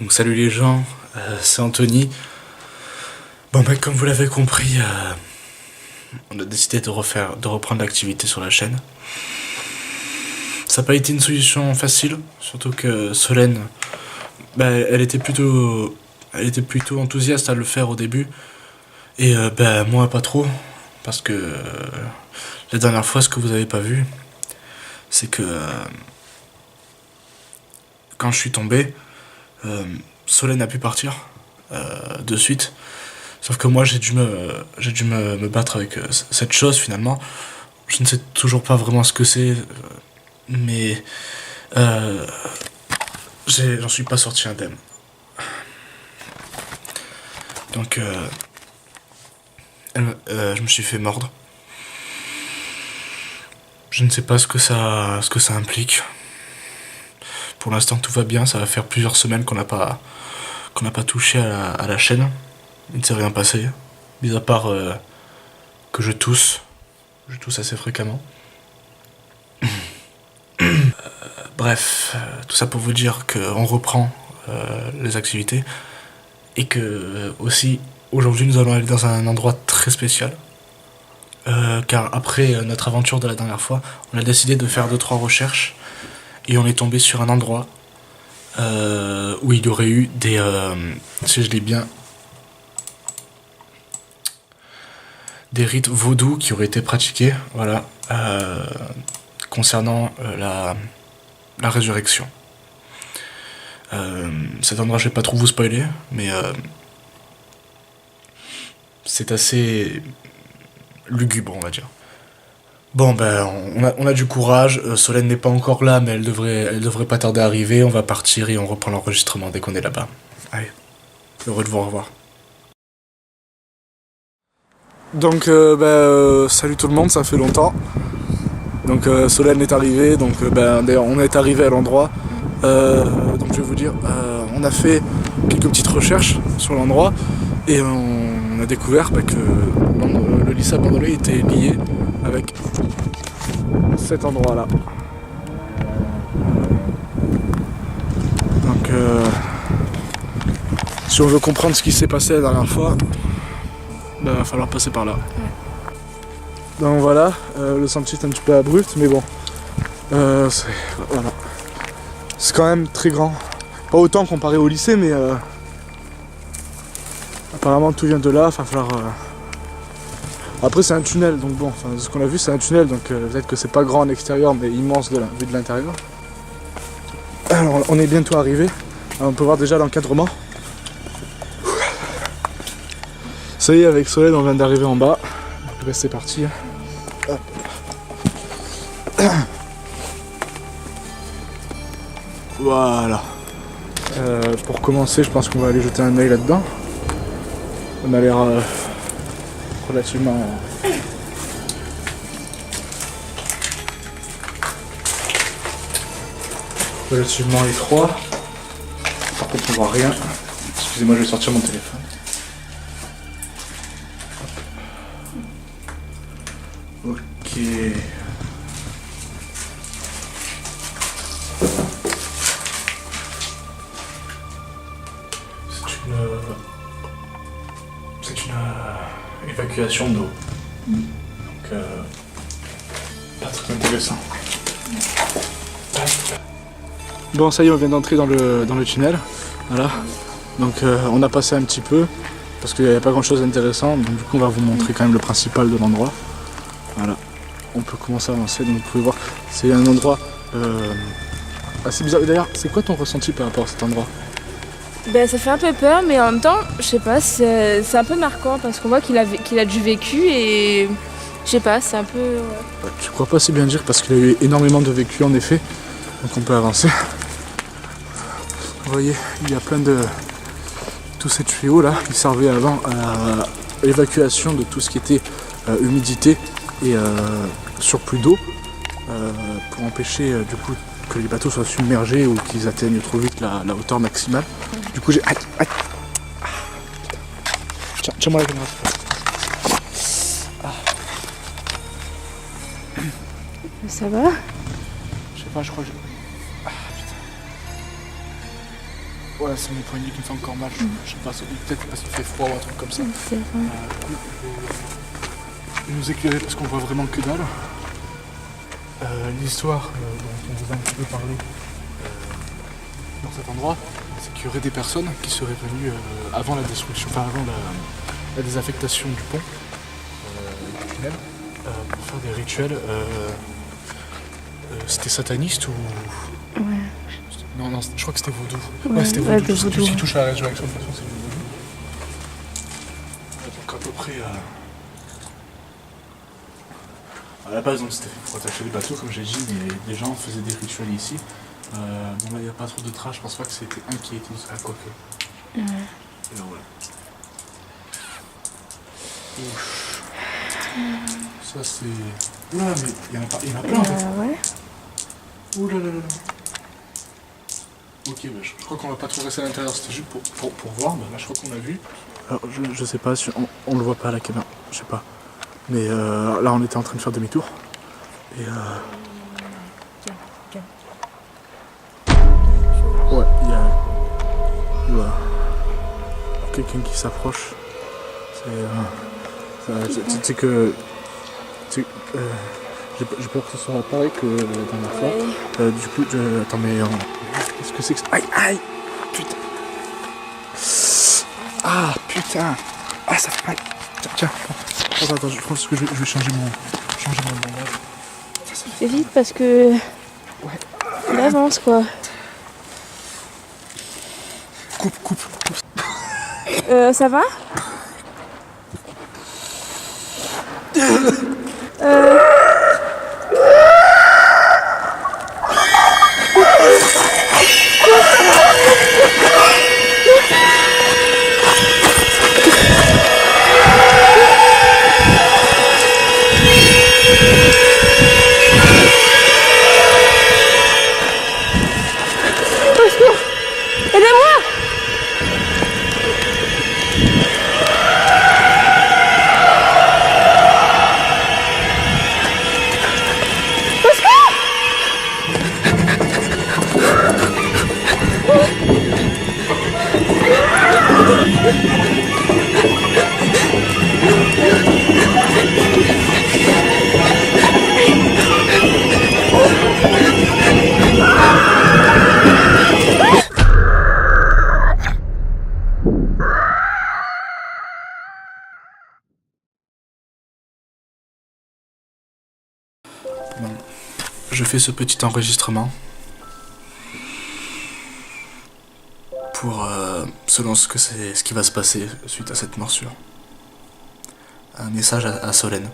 Donc salut les gens, c'est Anthony. Bon bah comme vous l'avez compris, on a décidé de reprendre l'activité sur la chaîne. Ça n'a pas été une solution facile, surtout que Solène, bah, elle était plutôt enthousiaste à le faire au début. Et bah moi pas trop, parce que la dernière fois ce que vous avez pas vu, c'est que quand je suis tombé, Solène a pu partir de suite. Sauf que moi j'ai dû me battre avec cette chose finalement. Je ne sais toujours pas vraiment ce que c'est, mais j'en suis pas sorti indemne. Donc je me suis fait mordre. Je ne sais pas ce que ça implique. Pour l'instant tout va bien, ça va faire plusieurs semaines qu'on n'a pas touché à la chaîne. Il ne s'est rien passé, mis à part que je tousse assez fréquemment. Bref, tout ça pour vous dire qu'on reprend les activités et que aussi aujourd'hui nous allons aller dans un endroit très spécial. Car après notre aventure de la dernière fois, on a décidé de faire 2-3 recherches et on est tombé sur un endroit où il y aurait eu des, si je l'ai bien, des rites vaudous qui auraient été pratiqués, voilà, concernant la résurrection. Cet endroit, je vais pas trop vous spoiler, mais c'est assez lugubre, on va dire. Bon, ben, on a du courage. Solène n'est pas encore là, mais elle devrait pas tarder à arriver. On va partir et on reprend l'enregistrement dès qu'on est là-bas. Allez, heureux de vous revoir. Donc, salut tout le monde, ça fait longtemps. Donc, Solène est arrivée. Donc, d'ailleurs, on est arrivé à l'endroit. Donc, je vais vous dire, on a fait quelques petites recherches sur l'endroit et on a découvert que le lycée abandonné était lié avec cet endroit-là. Donc, si on veut comprendre ce qui s'est passé la dernière fois, il va falloir passer par là. Donc voilà, le sentier est un petit peu abrupt, mais bon, voilà. C'est quand même très grand. Pas autant comparé au lycée, mais apparemment tout vient de là, il va falloir... Après c'est un tunnel, donc bon, ce qu'on a vu c'est un tunnel, donc peut-être que c'est pas grand en extérieur, mais immense vu de l'intérieur. Alors on est bientôt arrivé, alors, on peut voir déjà l'encadrement. Ça y est, avec Solène on vient d'arriver en bas, donc c'est parti. Hop. Voilà. Pour commencer, je pense qu'on va aller jeter un œil là-dedans. On a l'air relativement étroit. Par contre, on voit rien. Excusez-moi, je vais sortir mon téléphone. Hop. Ok. C'est une évacuation d'eau. Donc, pas très intéressant. Bon, ça y est, on vient d'entrer dans le tunnel. Voilà. Donc, on a passé un petit peu parce qu'il n'y avait pas grand chose d'intéressant. Donc, du coup, on va vous montrer quand même le principal de l'endroit. Voilà. On peut commencer à avancer. Donc, vous pouvez voir, c'est un endroit assez bizarre. D'ailleurs, c'est quoi ton ressenti par rapport à cet endroit ? Ben, ça fait un peu peur, mais en même temps, je sais pas, c'est un peu marquant parce qu'on voit qu'il a du vécu et je sais pas, c'est un peu... Ouais. Je crois pas si bien dire parce qu'il a eu énormément de vécu en effet, donc on peut avancer. Vous voyez, il y a plein de... Tous ces tuyaux là qui servaient avant à l'évacuation de tout ce qui était humidité et surplus d'eau pour empêcher du coup que les bateaux soient submergés ou qu'ils atteignent trop vite la hauteur maximale. Du coup j'ai... Tiens-moi la caméra. Ça va ? Je sais pas, je crois que Ouais, c'est mon poignet qui me fait encore mal. Je sais pas, peut-être parce qu'il fait froid ou un truc comme ça. C'est vrai. Je vais nous éclairer parce qu'on voit vraiment que dalle. L'histoire dont on vous a un petit peu parlé dans cet endroit, c'est qu'il y aurait des personnes qui seraient venues avant la destruction, enfin avant la désaffectation du pont, du tunnel, pour faire des rituels. C'était sataniste ou... Ouais. Non, je crois que c'était vaudou. Ouais, c'était ouais, vaudou. de Tout vaudou. ce qui touche à la résurrection, de toute façon, c'est du vaudou. Donc à peu près... À la base, donc, c'était fait pour attacher les bateaux, comme j'ai dit, mais des gens faisaient des rituels ici. Bon, là, il n'y a pas trop de traces, je pense pas que c'était un qui a été utilisé à quoi que. Ouais. Et là, voilà. Ouf. Ça, c'est... Oula, mais il y en a plein, en fait. Ouais. Ouh là là là là. Ok, bah, je crois qu'on va pas trop rester à l'intérieur, c'était juste pour voir, bah, là je crois qu'on a vu. Alors je sais pas si on le voit pas à la caméra, je sais pas. Mais là on était en train de faire demi-tour. Et ouais, il y a... Voilà. Quelqu'un qui s'approche. C'est que... J'ai peur que ce soit pareil que la dernière fois. Du coup, attends, mais... Qu'est-ce que c'est que ça? Aïe, aïe! Putain! Ah, putain! Ah, ça fait mal! Tiens. Attends, je pense que je vais changer mon bandage. C'est vite parce que... Ouais. On avance, quoi. Coupe. Ça va? Aidez-moi! Bon, je fais ce petit enregistrement pour, selon ce qui va se passer suite à cette morsure. Un message à Solène.